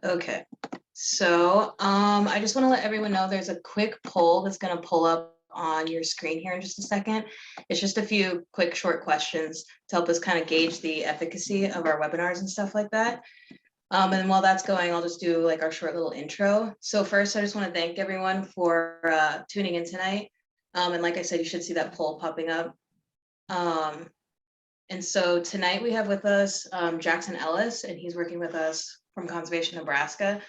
Okay, so I just want to let everyone know there's a quick poll that's going to pull up on your screen here in just a second. It's just a few quick short questions to help us kind of gauge the efficacy of our webinars and stuff like that. And while that's going, I'll just do like our short little intro. So first, I just want to thank everyone for tuning in tonight. And like I said, you should see that poll popping up. And so tonight we have with us Jackson Ellis, and he's working with us from Conservation Nebraska.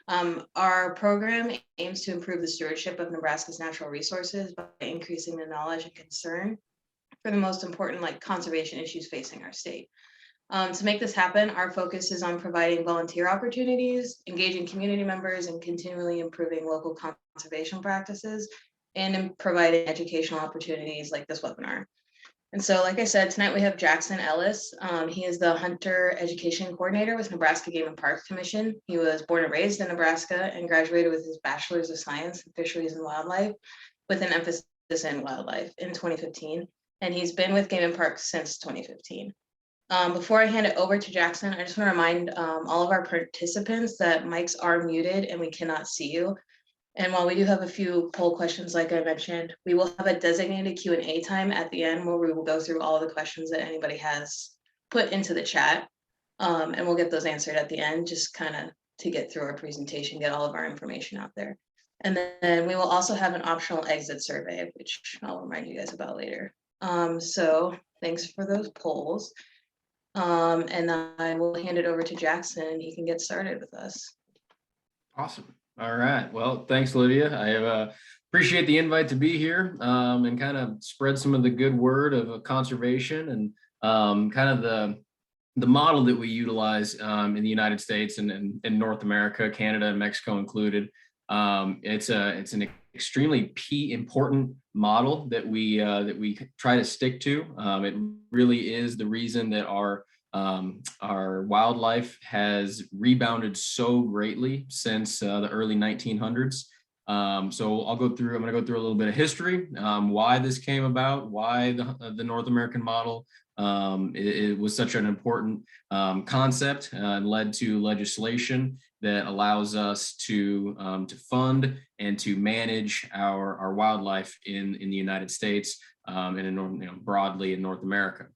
Our program aims to improve the stewardship of Nebraska's natural resources by increasing the knowledge and concern for the most important conservation issues facing our state. To make this happen, our focus is on providing volunteer opportunities, engaging community members, and continually improving local conservation practices, and in providing educational opportunities like this webinar. And so, like I said, tonight we have Jackson Ellis. He is the Hunter Education Coordinator with Nebraska Game and Parks Commission. He was born and raised in Nebraska and graduated with his Bachelor's of Science in Fisheries and Wildlife with an emphasis in wildlife in 2015. And he's been with Game and Parks since 2015. Before I hand it over to Jackson, I just want to remind all of our participants that mics are muted and we cannot see you. And while we do have a few poll questions, like I mentioned, we will have a designated Q&A time at the end where we will go through all the questions that anybody has put into the chat. And we'll get those answered at the end, just kind of to get through our presentation, get all of our information out there. And then we will also have an optional exit survey, which I'll remind you guys about later. So thanks for those polls. And I will hand it over to Jackson and he can get started with us. Awesome. All right. Well, thanks, Lydia. I appreciate the invite to be here and kind of spread some of the good word of conservation and kind of the model that we utilize in the United States and in North America, Canada and Mexico included. It's an extremely important model that we try to stick to. It really is the reason that our wildlife has rebounded so greatly since the early 1900s. So I'm going to go through a little bit of history, why this came about, why the North American model it was such an important concept and led to legislation that allows us to fund and to manage our wildlife in the United States and broadly in North America.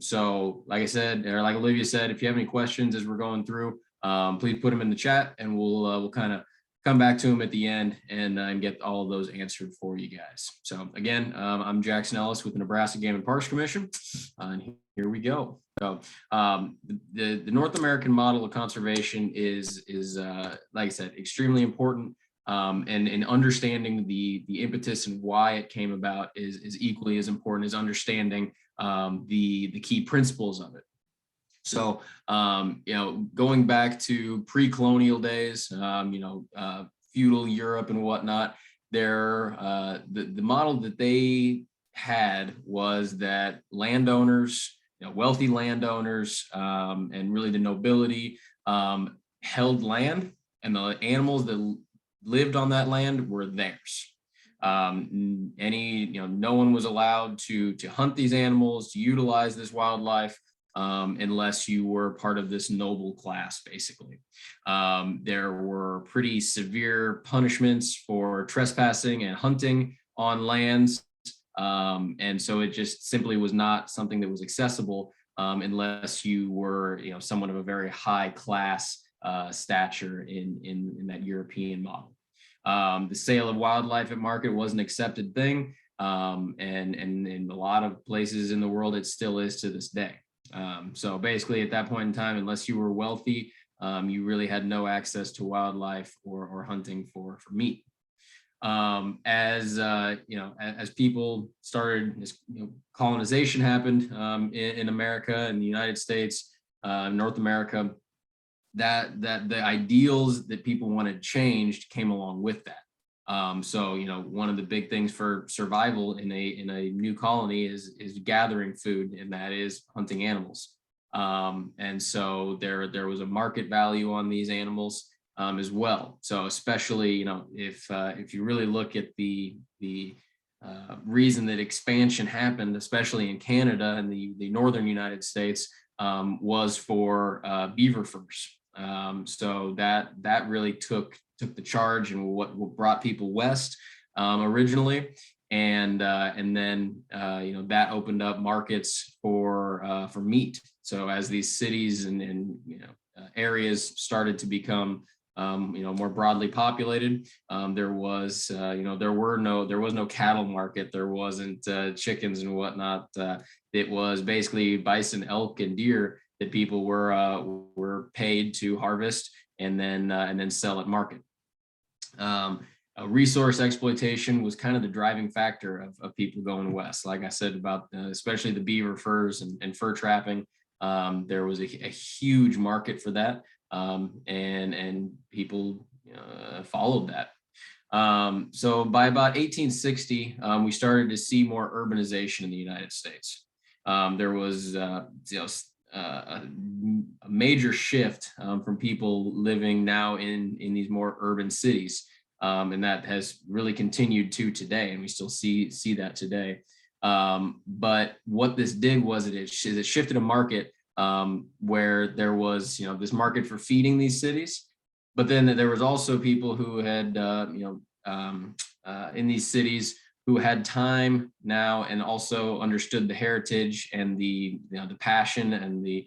So like I said, or like Olivia said, if you have any questions as we're going through, please put them in the chat and we'll kind of come back to them at the end and get all of those answered for you guys. So again, I'm Jackson Ellis with the Nebraska Game and Parks Commission, and here we go. So the North American model of conservation is like I said, extremely important. And understanding the impetus and why it came about is equally as important as understanding the key principles of it. So, going back to pre-colonial days, feudal Europe and whatnot, the model that they had was that landowners, wealthy landowners, and really the nobility held land, and the animals that lived on that land were theirs. No one was allowed to hunt these animals, to utilize this wildlife, unless you were part of this noble class, basically. There were pretty severe punishments for trespassing and hunting on lands. And so it just simply was not something that was accessible unless you were, someone of a very high class stature in that European model. The sale of wildlife at market was an accepted thing, and in a lot of places in the world, it still is to this day. So basically, at that point in time, unless you were wealthy, you really had no access to wildlife or hunting for meat. As people started, as colonization happened in America and the United States, North America, that the ideals that people wanted changed came along with that. So one of the big things for survival in a new colony is gathering food, and that is hunting animals. And so there was a market value on these animals as well. So especially if you really look at the reason that expansion happened, especially in Canada and the northern United States, was for beaver furs. So that really took the charge and what brought people west originally, and then that opened up markets for meat. So as these cities and areas started to become more broadly populated, there was no cattle market, there wasn't chickens and whatnot. It was basically bison, elk, and deer that people were paid to harvest and then sell at market. Resource exploitation was kind of the driving factor of people going west. Like I said, about especially the beaver furs and fur trapping. There was a huge market for that, and people followed that. So by about 1860, we started to see more urbanization in the United States. There was a major shift from people living now in these more urban cities, and that has really continued to today, and we still see that today. But what this did was it shifted a market where there was this market for feeding these cities, but then there was also people who had in these cities who had time now and also understood the heritage and the passion and the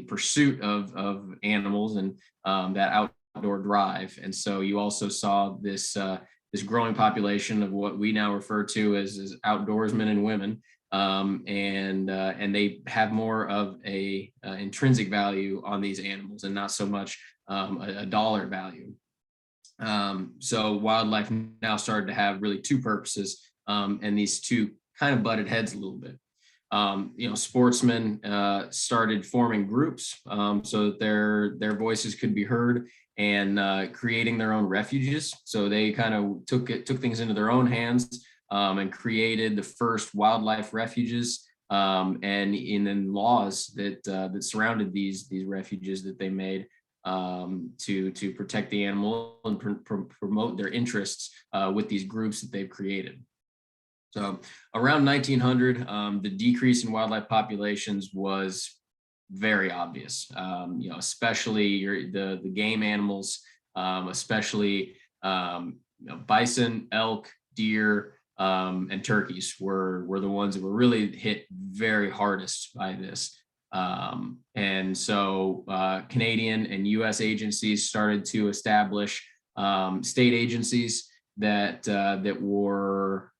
pursuit of animals and that outdoor drive. And so you also saw this growing population of what we now refer to as outdoorsmen and women, and they have more of a intrinsic value on these animals and not so much a dollar value. So wildlife now started to have really two purposes, and these two kind of butted heads a little bit. Sportsmen started forming groups so that their voices could be heard, and creating their own refuges. So they kind of took things into their own hands and created the first wildlife refuges, and then laws that surrounded these refuges that they made to protect the animal and promote their interests with these groups that they've created. So around 1900, the decrease in wildlife populations was very obvious. Especially the game animals, especially bison, elk, deer, and turkeys were the ones that were really hit very hardest by this. And so Canadian and US agencies started to establish state agencies that were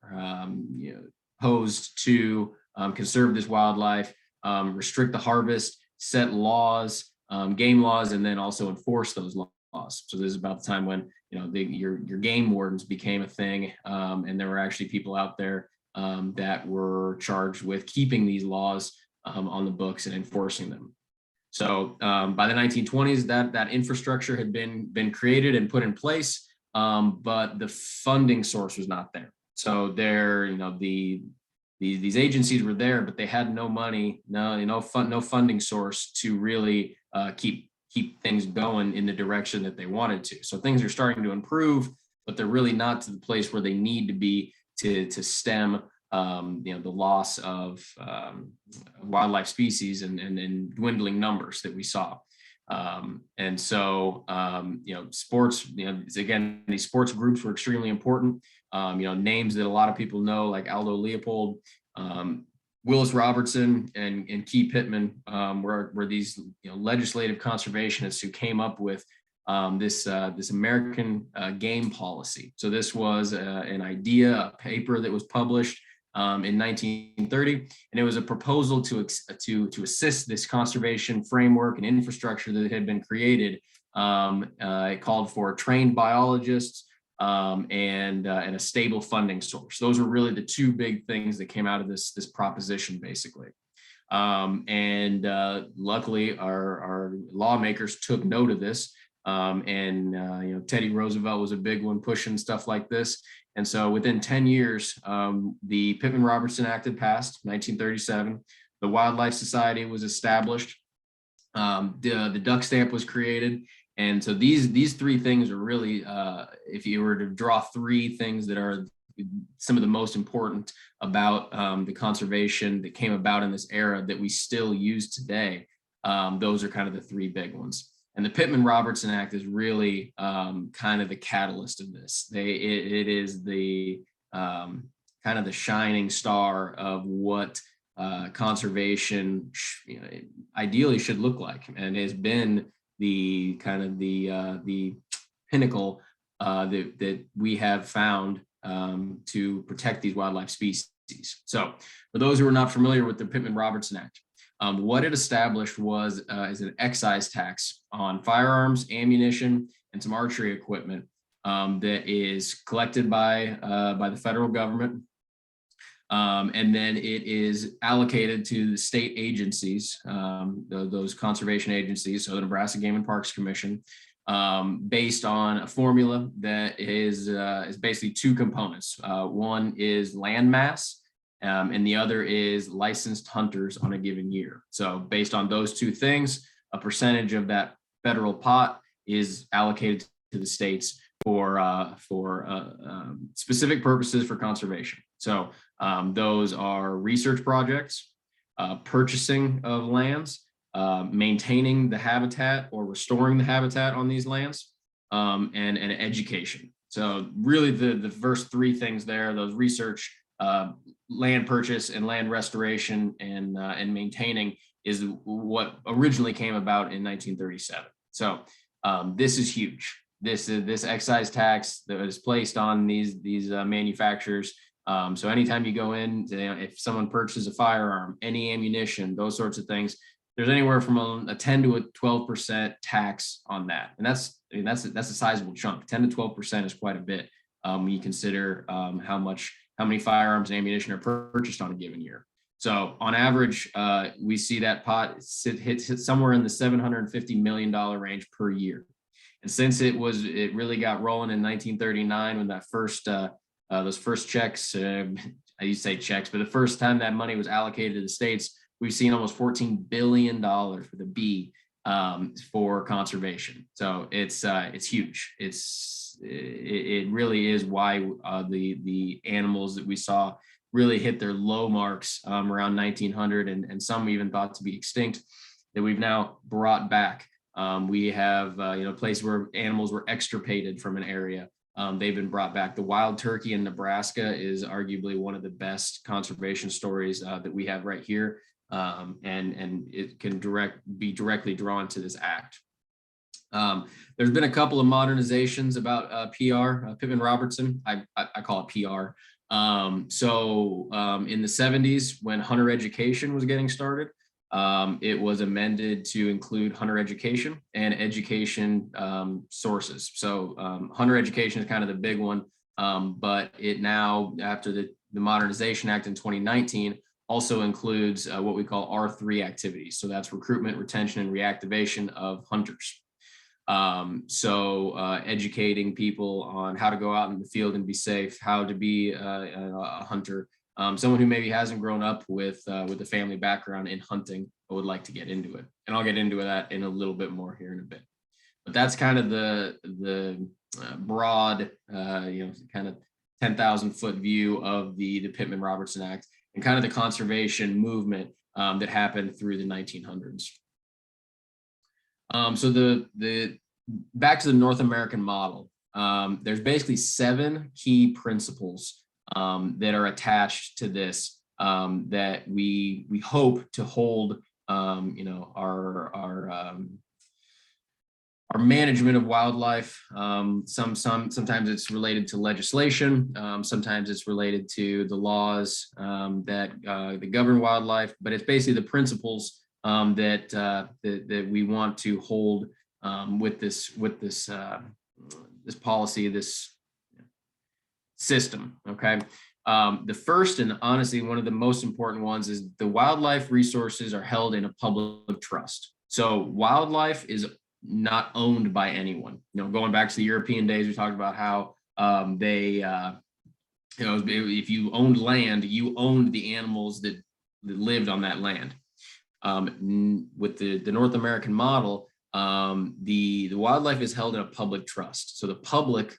posed to conserve this wildlife, restrict the harvest, set laws, game laws, and then also enforce those laws. So this is about the time when your game wardens became a thing, and there were actually people out there that were charged with keeping these laws on the books and enforcing them. So by the 1920s, that infrastructure had been created and put in place, but the funding source was not there. So these agencies were there, but they had no money, no funding source to really keep things going in the direction that they wanted to. So things are starting to improve, but they're really not to the place where they need to be to stem the loss of wildlife species and dwindling numbers that we saw. And so sports, again, these sports groups were extremely important. Names that a lot of people know, like Aldo Leopold, Willis Robertson, and Key Pittman, were these legislative conservationists who came up with this American game policy. So this was an idea, a paper that was published in 1930, and it was a proposal to assist this conservation framework and infrastructure that had been created. It called for trained biologists and a stable funding source. Those were really the two big things that came out of this proposition, basically. Luckily, our lawmakers took note of this. Teddy Roosevelt was a big one pushing stuff like this. And so within 10 years, the Pittman-Robertson Act had passed, 1937. The Wildlife Society was established. The duck stamp was created. And so these three things are really, if you were to draw three things that are some of the most important about the conservation that came about in this era that we still use today. Those are kind of the three big ones. And the Pittman-Robertson Act is really kind of the catalyst of this. It is the kind of the shining star of what conservation ideally should look like, and has been the kind of the pinnacle that we have found to protect these wildlife species. So for those who are not familiar with the Pittman-Robertson Act, what it established was is an excise tax on firearms, ammunition, and some archery equipment that is collected by the federal government. And then it is allocated to the state agencies, those conservation agencies, so the Nebraska Game and Parks Commission, based on a formula that is basically two components. One is land mass, and the other is licensed hunters on a given year. So based on those two things, a percentage of that federal pot is allocated to the states for specific purposes for conservation. So those are research projects, purchasing of lands, maintaining the habitat or restoring the habitat on these lands, and education. So really the first three things there, those research, land purchase, and land restoration, and maintaining, is what originally came about in 1937. So this is huge. This excise tax that was placed on these manufacturers. So anytime you go in, if someone purchases a firearm, any ammunition, those sorts of things, there's anywhere from a 10 to a 12% tax on that, and that's a sizable chunk. 10 to 12% is quite a bit when you consider how many firearms and ammunition are purchased on a given year. So on average, we see that pot hit somewhere in the $750 million range per year. And since it really got rolling in 1939 when that those first checks, I used to say checks, but the first time that money was allocated to the states, we've seen almost $14 billion with a B for conservation. So it's huge. It really is why the animals that we saw really hit their low marks around 1900, and some even thought to be extinct, that we've now brought back. We have places where animals were extirpated from an area. They've been brought back. The wild turkey in Nebraska is arguably one of the best conservation stories that we have right here, and it can be directly drawn to this act. There's been a couple of modernizations about PR, Pittman-Robertson. I call it PR. So in the 70s, when hunter education was getting started, it was amended to include hunter education and education sources. So hunter education is kind of the big one, but it now, after the Modernization Act in 2019, also includes what we call R3 activities. So that's recruitment, retention, and reactivation of hunters. Educating people on how to go out in the field and be safe, how to be a hunter, someone who maybe hasn't grown up with a family background in hunting but would like to get into it. And I'll get into that in a little bit more here in a bit. But that's kind of the broad, kind of 10,000 foot view of the Pittman-Robertson Act and kind of the conservation movement that happened through the 1900s. So the back to the North American model, there's basically 7 key principles that are attached to this that we hope to hold our management of wildlife. Sometimes it's related to legislation, sometimes it's related to the laws that govern wildlife, but it's basically the principles that we want to hold with this policy, this system. Okay. The first, and honestly one of the most important ones, is the wildlife resources are held in a public trust. So wildlife is not owned by anyone. Going back to the European days, we talked about how if you owned land, you owned the animals that lived on that land. With the North American model, the wildlife is held in a public trust. So the public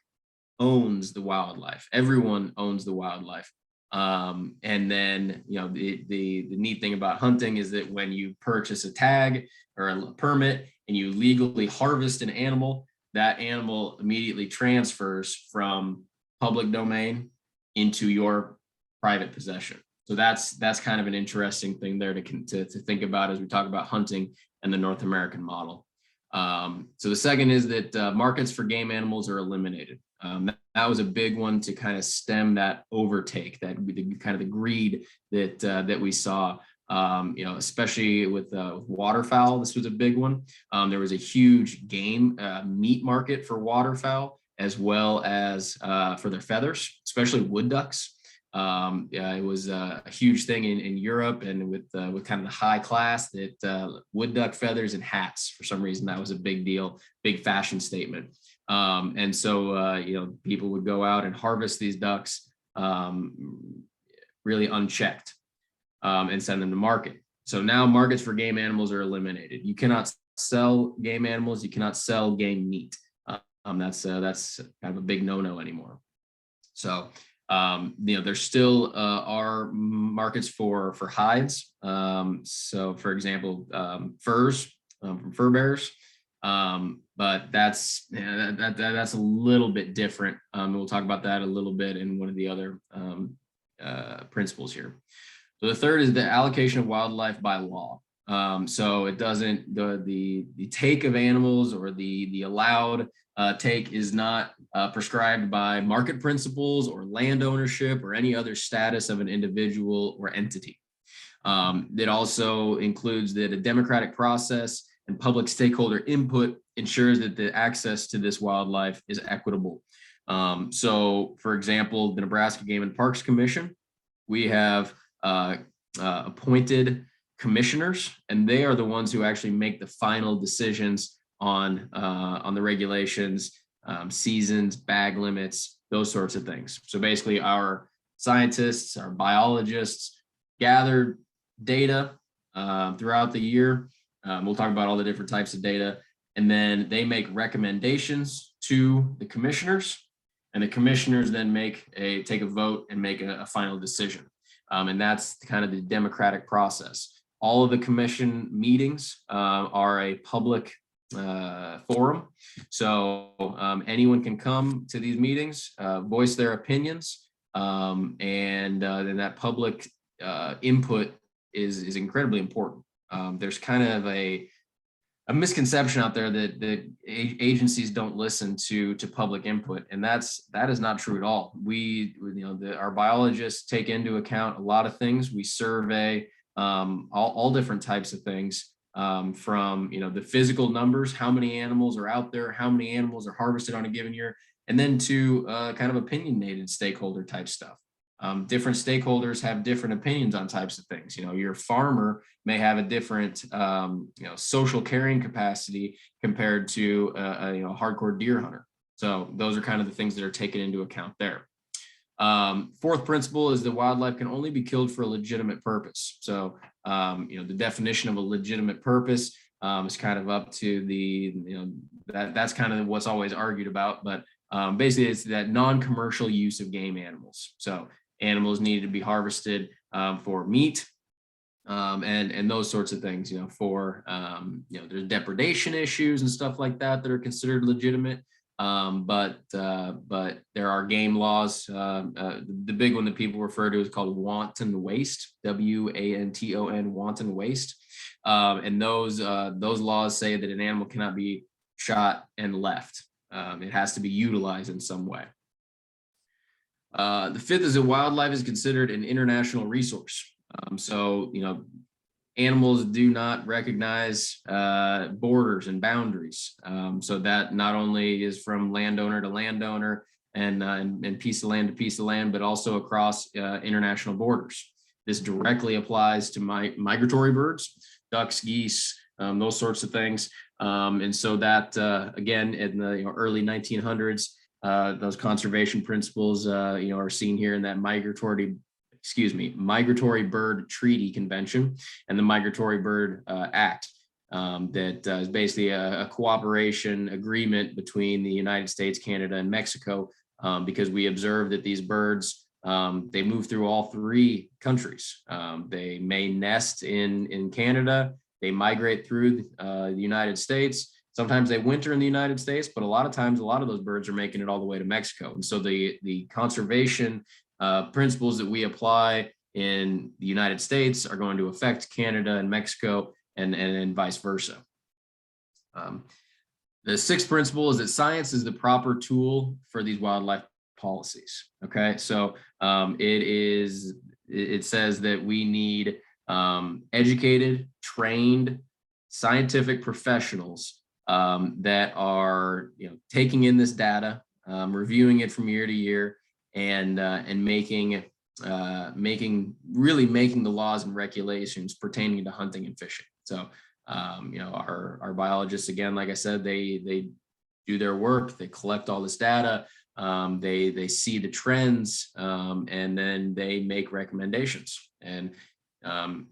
owns the wildlife. Everyone owns the wildlife. And then, the neat thing about hunting is that when you purchase a tag or a permit and you legally harvest an animal, that animal immediately transfers from public domain into your private possession. So that's kind of an interesting thing there to think about as we talk about hunting and the North American model. So the second is that markets for game animals are eliminated. That was a big one to kind of stem that overtake, that kind of the greed that we saw. Especially with waterfowl, this was a big one. There was a huge game meat market for waterfowl, as well as for their feathers, especially wood ducks. It was a huge thing in Europe, and with kind of the high class that wood duck feathers and hats, for some reason, that was a big deal, big fashion statement. And so, people would go out and harvest these ducks really unchecked and send them to market. So now markets for game animals are eliminated. You cannot sell game animals. You cannot sell game meat. That's kind of a big no-no anymore. So, there still are markets for hides. So, for example, furs from fur bearers. But that's a little bit different. We'll talk about that a little bit in one of the other principles here. So the third is the allocation of wildlife by law. So it doesn't, the take of animals or the allowed take is not prescribed by market principles or land ownership or any other status of an individual or entity. It also includes that a democratic process and public stakeholder input ensures that the access to this wildlife is equitable. So, for example, the Nebraska Game and Parks Commission, we have appointed commissioners, and they are the ones who actually make the final decisions on the regulations, seasons, bag limits, those sorts of things. So basically, our scientists, our biologists gather data throughout the year. We'll talk about all the different types of data, and then they make recommendations to the commissioners, and the commissioners then take a vote and make a final decision. And that's kind of the democratic process. All of the commission meetings are a public forum. So anyone can come to these meetings, voice their opinions, and then that public input is incredibly important. There's kind of a misconception out there that agencies don't listen to public input, and that is not true at all. Our biologists take into account a lot of things. We survey all different types of things, from the physical numbers, how many animals are out there, how many animals are harvested on a given year, and then to kind of opinionated stakeholder type stuff. Different stakeholders have different opinions on types of things. Your farmer may have a different, social carrying capacity compared to a hardcore deer hunter. So those are kind of the things that are taken into account there. Fourth principle is that wildlife can only be killed for a legitimate purpose. So, the definition of a legitimate purpose is kind of up to that's kind of what's always argued about. But basically, it's that non-commercial use of game animals. So animals needed to be harvested for meat, and those sorts of things. For there's depredation issues and stuff like that are considered legitimate. But there are game laws. The big one that people refer to is called wanton waste, WANTON, wanton waste. And those laws say that an animal cannot be shot and left. It has to be utilized in some way. The fifth is that wildlife is considered an international resource. So, animals do not recognize borders and boundaries. So that not only is from landowner to landowner and piece of land to piece of land, but also across international borders. This directly applies to migratory birds, ducks, geese, those sorts of things. And so that, again, in the early 1900s, those conservation principles, are seen here in that Migratory Bird Treaty Convention and the Migratory Bird Act, that is basically a cooperation agreement between the United States, Canada, and Mexico because we observed that these birds, they move through all three countries. They may nest in Canada, they migrate through the United States. Sometimes they winter in the United States, but a lot of times, a lot of those birds are making it all the way to Mexico. And so the conservation principles that we apply in the United States are going to affect Canada and Mexico, and vice versa. The sixth principle is that science is the proper tool for these wildlife policies. Okay, so it says that we need educated, trained, scientific professionals that are taking in this data, reviewing it from year to year, and making the laws and regulations pertaining to hunting and fishing. So our biologists, again, like I said, they do their work, they collect all this data, they see the trends, and then they make recommendations. And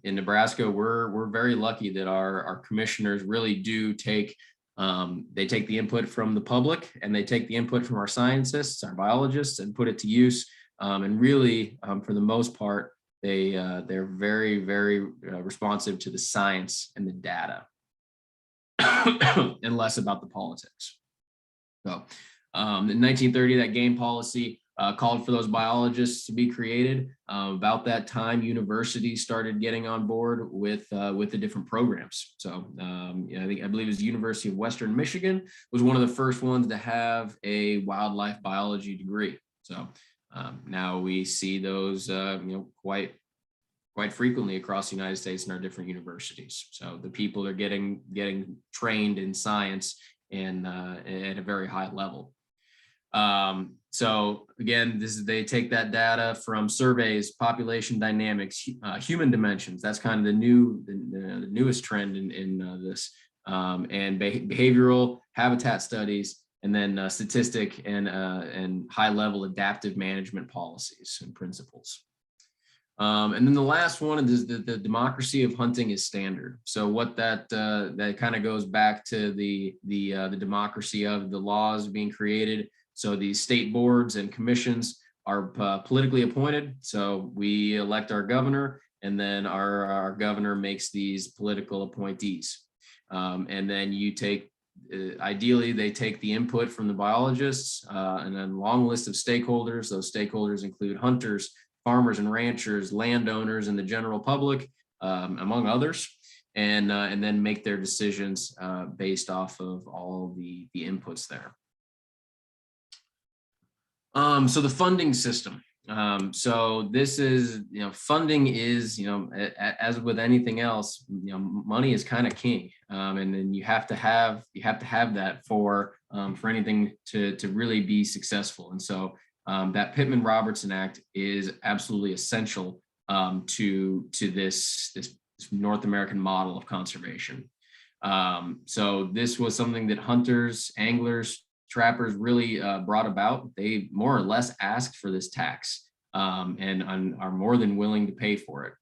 in Nebraska, we're very lucky that our commissioners really do take the input from the public, and they take the input from our scientists, our biologists, and put it to use. And really, for the most part, they're very, very responsive to the science and the data, and less about the politics. So in 1930, that game policy called for those biologists to be created. About that time, universities started getting on board with the different programs. So I believe it was the University of Western Michigan was one of the first ones to have a wildlife biology degree. So now we see those quite frequently across the United States in our different universities. So the people are getting trained in science and at a very high level. So again, they take that data from surveys, population dynamics, human dimensions. That's kind of the newest trend in this, and behavioral habitat studies, and then statistic and high level adaptive management policies and principles. And then the last one is the democracy of hunting is standard. So what that kind of goes back to the democracy of the laws being created. So these state boards and commissions are politically appointed. So we elect our governor, and then our governor makes these political appointees. And then you take, ideally, they take the input from the biologists and then a long list of stakeholders. Those stakeholders include hunters, farmers and ranchers, landowners, and the general public, among others, and then make their decisions based off of all the inputs there. So the funding system. So this is, funding is, as with anything else, money is kind of king, and then you have to have that for anything to really be successful. And so that Pittman-Robertson Act is absolutely essential to this North American model of conservation. So this was something that hunters, anglers, trappers really brought about. They more or less asked for this tax and are more than willing to pay for it.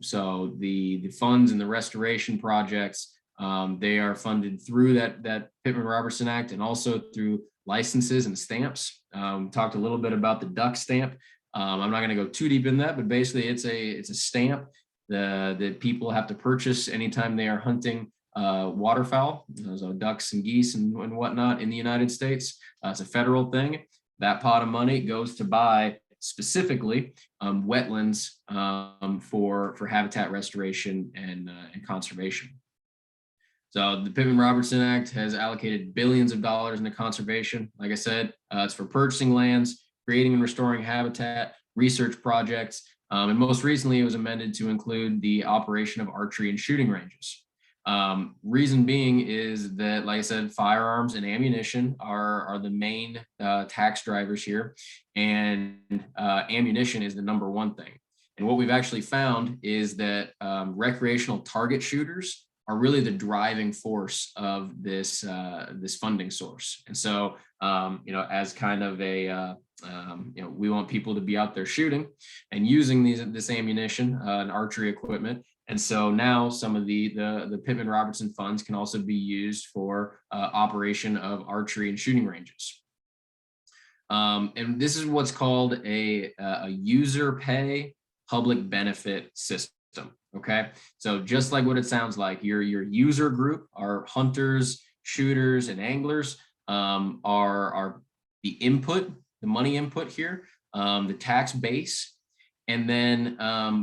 So the funds and the restoration projects, they are funded through that Pittman-Robertson Act, and also through licenses and stamps. Talked a little bit about the duck stamp. I'm not going to go too deep in that, but basically it's a stamp that people have to purchase anytime they are hunting waterfowl, so ducks and geese and whatnot in the United States. It's a federal thing. That pot of money goes to buy specifically wetlands for habitat restoration and conservation. So the Pittman-Robertson Act has allocated billions of dollars into conservation. Like I said, it's for purchasing lands, creating and restoring habitat, research projects, and most recently it was amended to include the operation of archery and shooting ranges. Reason being is that, like I said, firearms and ammunition are the main tax drivers here, and ammunition is the number one thing. And what we've actually found is that recreational target shooters are really the driving force of this funding source. And so, as kind of a we want people to be out there shooting and using this ammunition and archery equipment. And so now some of the Pittman-Robertson funds can also be used for operation of archery and shooting ranges. And this is what's called a user pay public benefit system. Okay, so just like what it sounds like, your user group are hunters, shooters, and anglers. Are the input, the money input here, the tax base, and then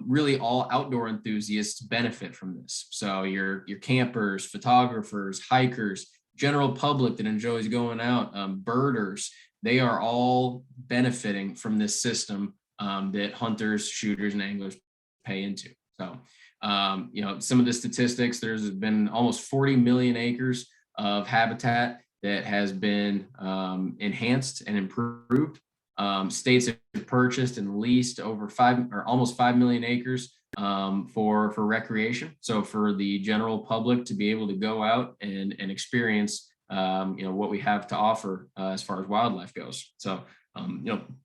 really all outdoor enthusiasts benefit from this. So your campers, photographers, hikers, general public that enjoys going out, birders, they are all benefiting from this system that hunters, shooters, and anglers pay into. So, some of the statistics, there's been almost 40 million acres of habitat that has been enhanced and improved. States have purchased and leased over almost 5 million acres for recreation. So for the general public to be able to go out and experience, what we have to offer as far as wildlife goes. So,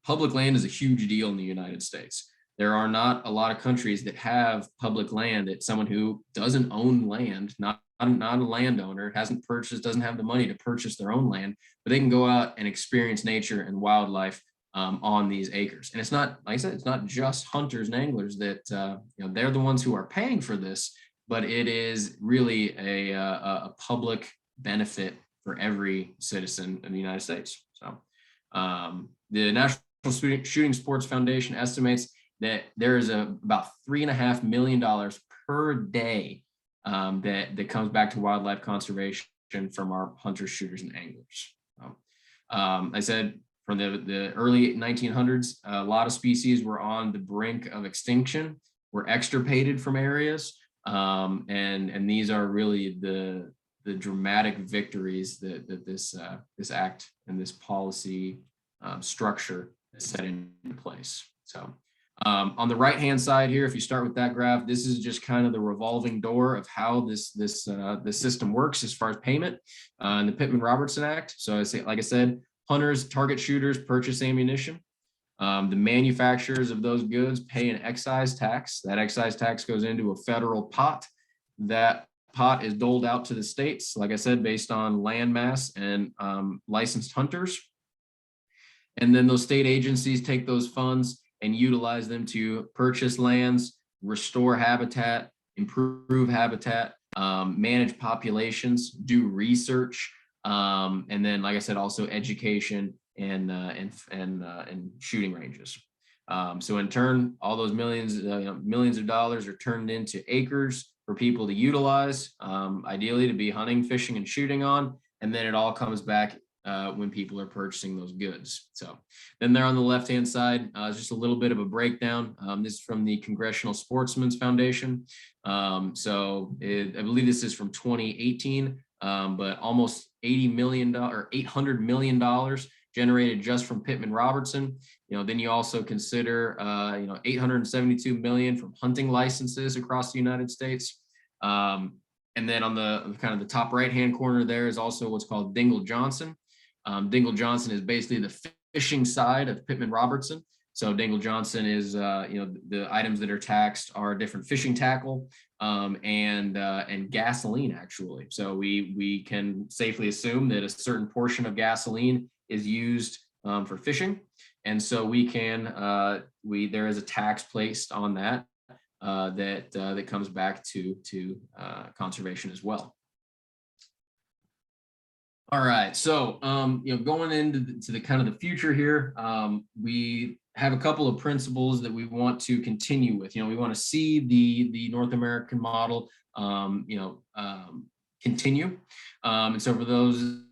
public land is a huge deal in the United States. There are not a lot of countries that have public land that someone who doesn't own land, not a landowner, hasn't purchased, doesn't have the money to purchase their own land, but they can go out and experience nature and wildlife on these acres. And it's not, like I said, it's not just hunters and anglers that, they're the ones who are paying for this, but it is really a public benefit for every citizen in the United States. So the National Shooting Sports Foundation estimates that there is about $3.5 million per day that comes back to wildlife conservation from our hunters, shooters, and anglers. I said from the early 1900s, a lot of species were on the brink of extinction, were extirpated from areas, and these are really the dramatic victories that this act and this policy structure is set into place. So. On the right-hand side here, if you start with that graph, this is just kind of the revolving door of how this system works as far as payment in the Pittman-Robertson Act. So like I said, hunters, target shooters purchase ammunition. The manufacturers of those goods pay an excise tax. That excise tax goes into a federal pot. That pot is doled out to the states, like I said, based on land mass and licensed hunters. And then those state agencies take those funds and utilize them to purchase lands, restore habitat, improve habitat, manage populations, do research, and then, like I said, also education and shooting ranges. So in turn, all those millions of dollars are turned into acres for people to utilize, ideally to be hunting, fishing, and shooting on, and then it all comes back when people are purchasing those goods. So then there on the left-hand side is just a little bit of a breakdown. This is from the Congressional Sportsmen's Foundation. I believe this is from 2018, but almost $800 million generated just from Pittman-Robertson. Then you also consider, 872 million from hunting licenses across the United States. And then on the kind of the top right-hand corner there is also what's called Dingell-Johnson. Dingell-Johnson is basically the fishing side of Pittman-Robertson. So Dingell-Johnson is, the items that are taxed are different fishing tackle and gasoline, actually. So we can safely assume that a certain portion of gasoline is used for fishing. And so there is a tax placed on that that comes back to conservation as well. All right, so going into the kind of the future here, we have a couple of principles that we want to continue with. We want to see the North American model, continue, and so for those,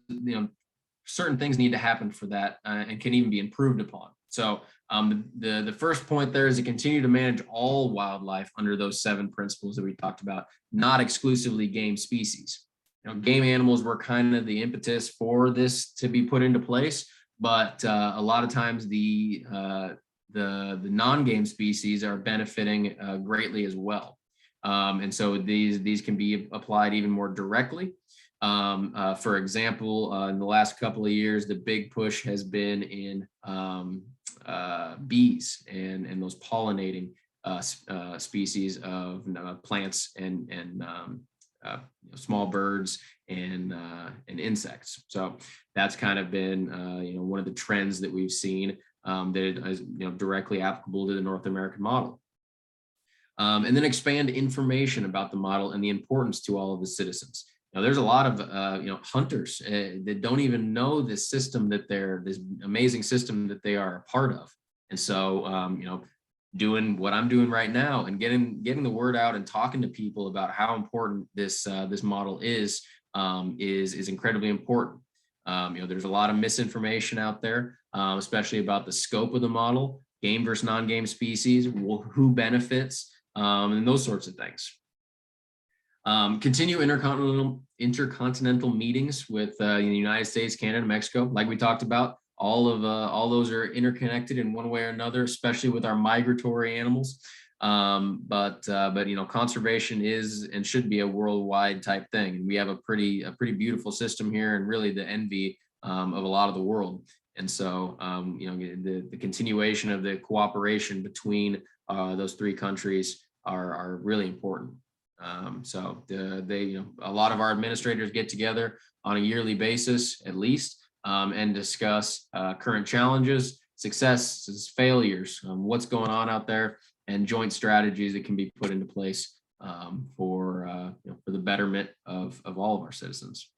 certain things need to happen for that, and can even be improved upon. So the first point there is to continue to manage all wildlife under those 7 principles that we talked about, not exclusively game species. Game animals were kind of the impetus for this to be put into place, but a lot of times the non-game species are benefiting greatly as well. And so these can be applied even more directly. For example, in the last couple of years, the big push has been in bees and those pollinating species of plants and small birds and insects. So that's kind of been one of the trends that we've seen that is directly applicable to the North American model. And then expand information about the model and the importance to all of the citizens. Now, there's a lot of hunters that don't even know this system this amazing system that they are a part of. And so doing what I'm doing right now and getting the word out and talking to people about how important this model is incredibly important. There's a lot of misinformation out there, especially about the scope of the model, game versus non-game species, who benefits, and those sorts of things. Continue intercontinental meetings with the United States, Canada, Mexico, like we talked about. All those are interconnected in one way or another, especially with our migratory animals. But conservation is and should be a worldwide type thing. And we have a pretty beautiful system here, and really the envy of a lot of the world. And so the continuation of the cooperation between those three countries are really important. So a lot of our administrators get together on a yearly basis, at least, and discuss current challenges, successes, failures, what's going on out there, and joint strategies that can be put into place for the betterment of all of our citizens.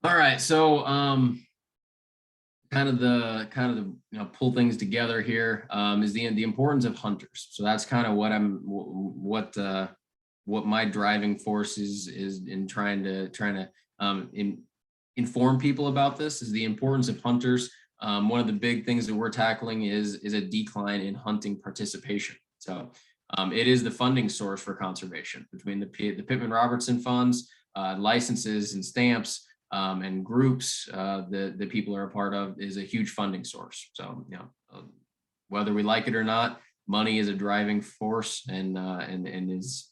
All right, so kind of the pull things together here is the importance of hunters. So that's kind of what my driving force is in trying to inform people about this, is the importance of hunters. One of the big things that we're tackling is a decline in hunting participation. So it is the funding source for conservation. Between the Pittman-Robertson funds, licenses and stamps, and groups that people are a part of, is a huge funding source. So whether we like it or not, money is a driving force and is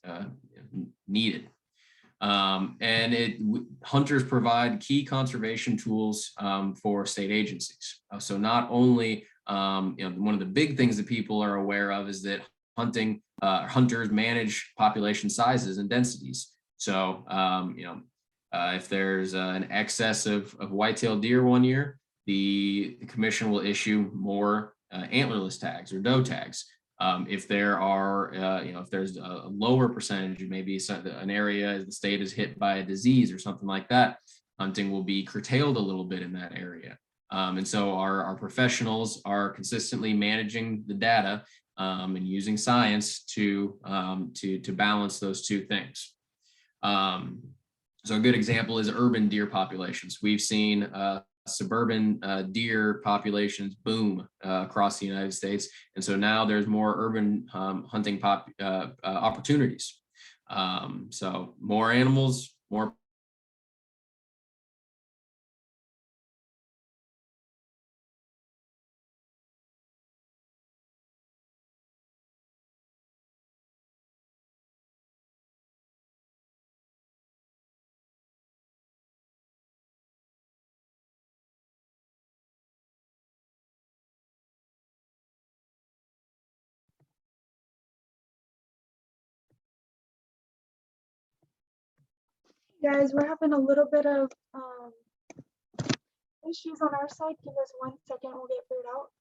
needed. Hunters provide key conservation tools for state agencies. So not only, one of the big things that people are aware of is that hunters manage population sizes and densities. So, if there's an excess of white-tailed deer one year, the commission will issue more antlerless tags or doe tags. If there are, if there's a lower percentage, maybe an area the state is hit by a disease or something like that, hunting will be curtailed a little bit in that area. And so our professionals are consistently managing the data and using science to balance those two things. So a good example is urban deer populations. We've seen suburban deer populations boom across the United States. And so now there's more urban hunting opportunities. So more animals, more. Guys, we're having a little bit of issues on our side. Give us 1 second, we'll get figured out.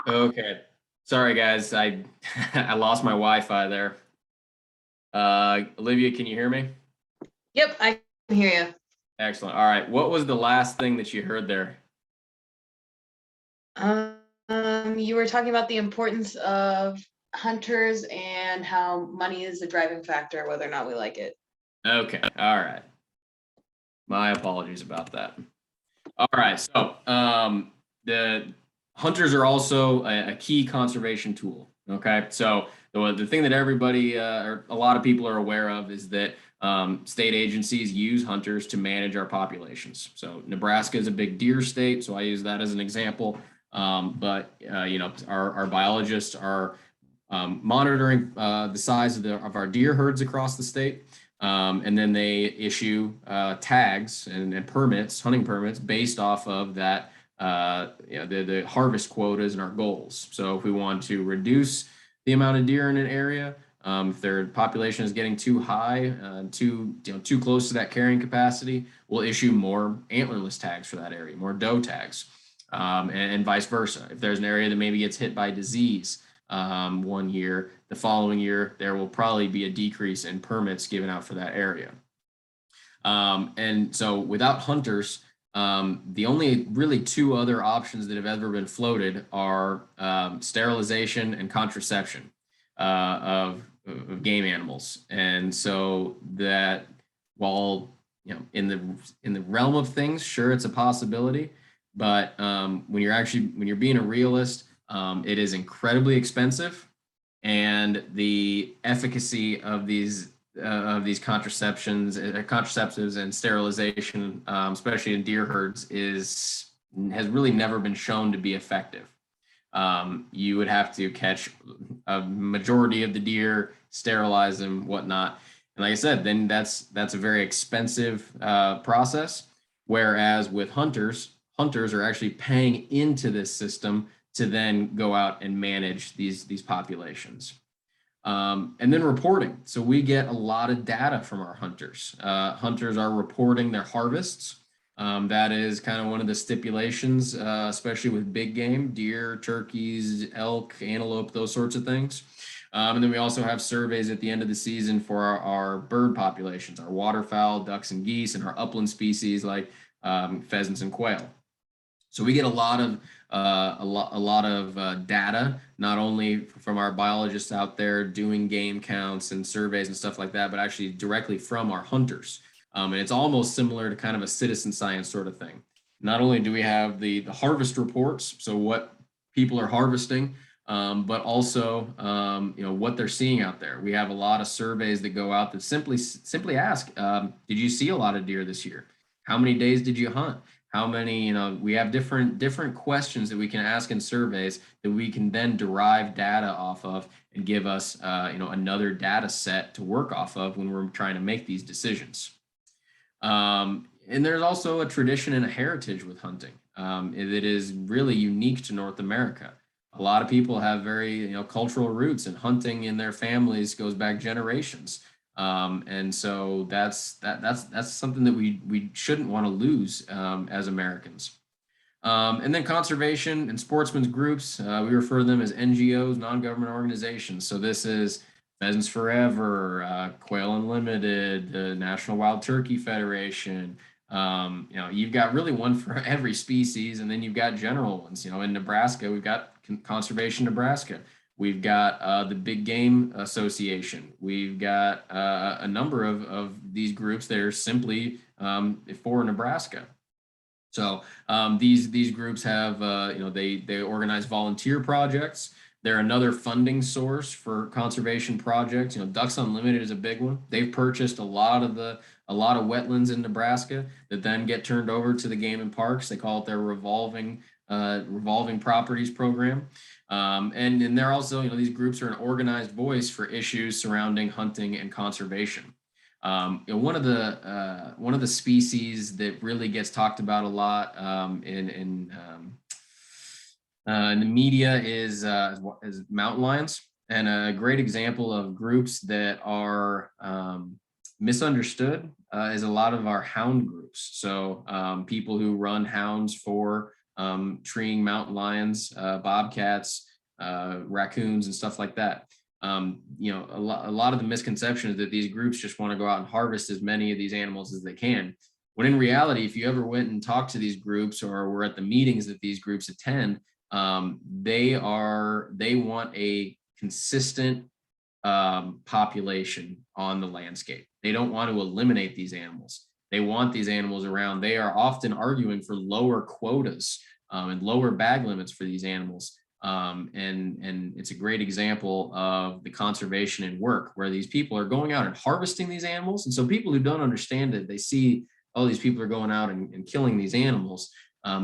Okay. Sorry, guys. I lost my Wi-Fi there. Olivia, can you hear me? Yep, I can hear you. Excellent. All right. What was the last thing that you heard there? You were talking about the importance of hunters and how money is the driving factor, whether or not we like it. Okay. All right. My apologies about that. All right. So the hunters are also a key conservation tool. Okay. So the thing that everybody or a lot of people are aware of is that state agencies use hunters to manage our populations. So Nebraska is a big deer state, so I use that as an example. But our biologists are monitoring the size of our deer herds across the state, and then they issue tags and permits, hunting permits, based off of that, the harvest quotas and our goals. So if we want to reduce the amount of deer in an area, If their population is getting too high, too close to that carrying capacity, we'll issue more antlerless tags for that area, more doe tags, and vice versa. If there's an area that maybe gets hit by disease one year, the following year there will probably be a decrease in permits given out for that area. And so without hunters, the only really two other options that have ever been floated are sterilization and contraception of game animals. And so that, while in the realm of things, sure, it's a possibility, but when you're being a realist, it is incredibly expensive, and the efficacy of these contraceptives and sterilization, especially in deer herds, has really never been shown to be effective. You would have to catch a majority of the deer, sterilize them, whatnot, and like I said, then that's a very expensive process. Whereas with hunters are actually paying into this system to then go out and manage these populations. And then reporting. So we get a lot of data from our hunters. Hunters are reporting their harvests. That is kind of one of the stipulations, especially with big game, deer, turkeys, elk, antelope, those sorts of things. And then we also have surveys at the end of the season for our bird populations, our waterfowl, ducks and geese, and our upland species like pheasants and quail. So we get a lot of data, not only from our biologists out there doing game counts and surveys and stuff like that, but actually directly from our hunters. And it's almost similar to kind of a citizen science sort of thing. Not only do we have the harvest reports, so what people are harvesting, but also what they're seeing out there. We have a lot of surveys that go out that simply ask, did you see a lot of deer this year? How many days did you hunt? How many, we have different questions that we can ask in surveys that we can then derive data off of and give us, another data set to work off of when we're trying to make these decisions. And there's also a tradition and a heritage with hunting that is really unique to North America. A lot of people have very, cultural roots, and hunting in their families goes back generations. And so that's something that we shouldn't want to lose as Americans. And then conservation and sportsmen's groups, we refer to them as NGOs, non-government organizations. So this is Pheasants Forever, Quail Unlimited, the National Wild Turkey Federation. You've got really one for every species, and then you've got general ones. In Nebraska, we've got Conservation Nebraska. We've got the Big Game Association. We've got a number of these groups that are simply for Nebraska. So these groups have, they organize volunteer projects. They're another funding source for conservation projects. Ducks Unlimited is a big one. They've purchased a lot of wetlands in Nebraska that then get turned over to the Game and Parks. They call it their revolving properties program. And they're also, these groups are an organized voice for issues surrounding hunting and conservation. One of the species that really gets talked about a lot in the media is mountain lions, and a great example of groups that are misunderstood is a lot of our hound groups. So people who run hounds for treeing mountain lions, bobcats, raccoons, and stuff like that. A lot of the misconception is that these groups just want to go out and harvest as many of these animals as they can. When in reality, if you ever went and talked to these groups or were at the meetings that these groups attend, they want a consistent population on the landscape. They don't want to eliminate these animals. They want these animals around. They are often arguing for lower quotas and lower bag limits for these animals. And it's a great example of the conservation and work where these people are going out and harvesting these animals. And so people who don't understand it, they see, oh, these people are going out and killing these animals.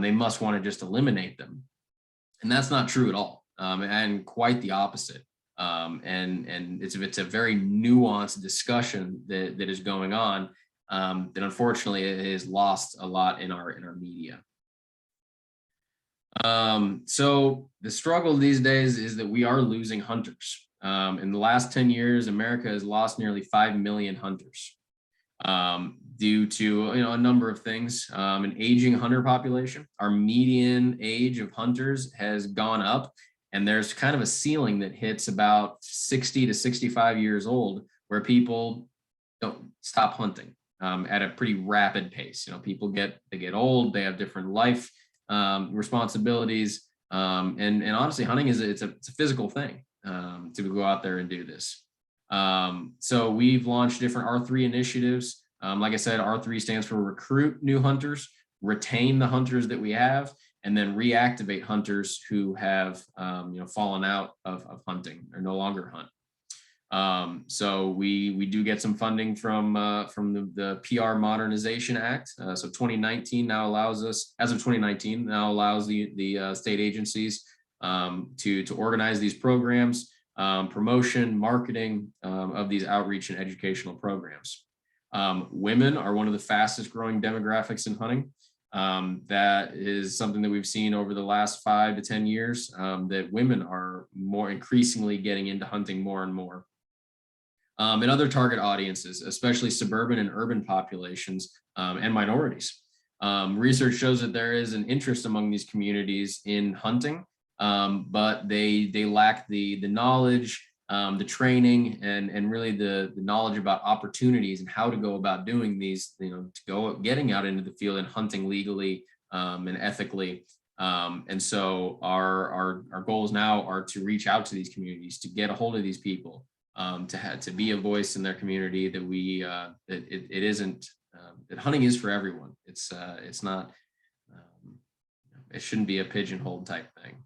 They must want to just eliminate them. And that's not true at all. And quite the opposite. And it's a very nuanced discussion that is going on. That unfortunately is lost a lot in our media. So the struggle these days is that we are losing hunters. In the last 10 years, America has lost nearly 5 million hunters due to a number of things. An aging hunter population. Our median age of hunters has gone up, and there's kind of a ceiling that hits about 60 to 65 years old, where people don't stop hunting at a pretty rapid pace. People get old, they have different life responsibilities, and honestly, hunting is it's a physical thing to go out there and do this. So we've launched different R3 initiatives. Like I said, R3 stands for recruit new hunters, retain the hunters that we have, and then reactivate hunters who have fallen out of hunting or no longer hunt. So we do get some funding from the PR Modernization Act. So 2019 now allows us, as of 2019, now allows the state agencies to organize these programs, promotion, marketing of these outreach and educational programs. Women are one of the fastest growing demographics in hunting. That is something that we've seen over the last 5 to 10 years, that women are more increasingly getting into hunting more and more. And other target audiences, especially suburban and urban populations and minorities. Research shows that there is an interest among these communities in hunting, but they lack the knowledge, the training, and really the knowledge about opportunities and how to go about doing these, getting out into the field and hunting legally and ethically. And so our goals now are to reach out to these communities, to get a hold of these people, to be a voice in their community, that it isn't that hunting is for everyone. It's not it shouldn't be a pigeonhole type thing.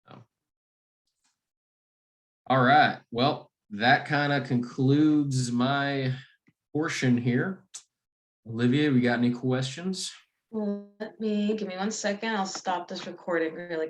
So. All right, well, that kind of concludes my portion here. Olivia, we got any questions? Give me 1 second. I'll stop this recording really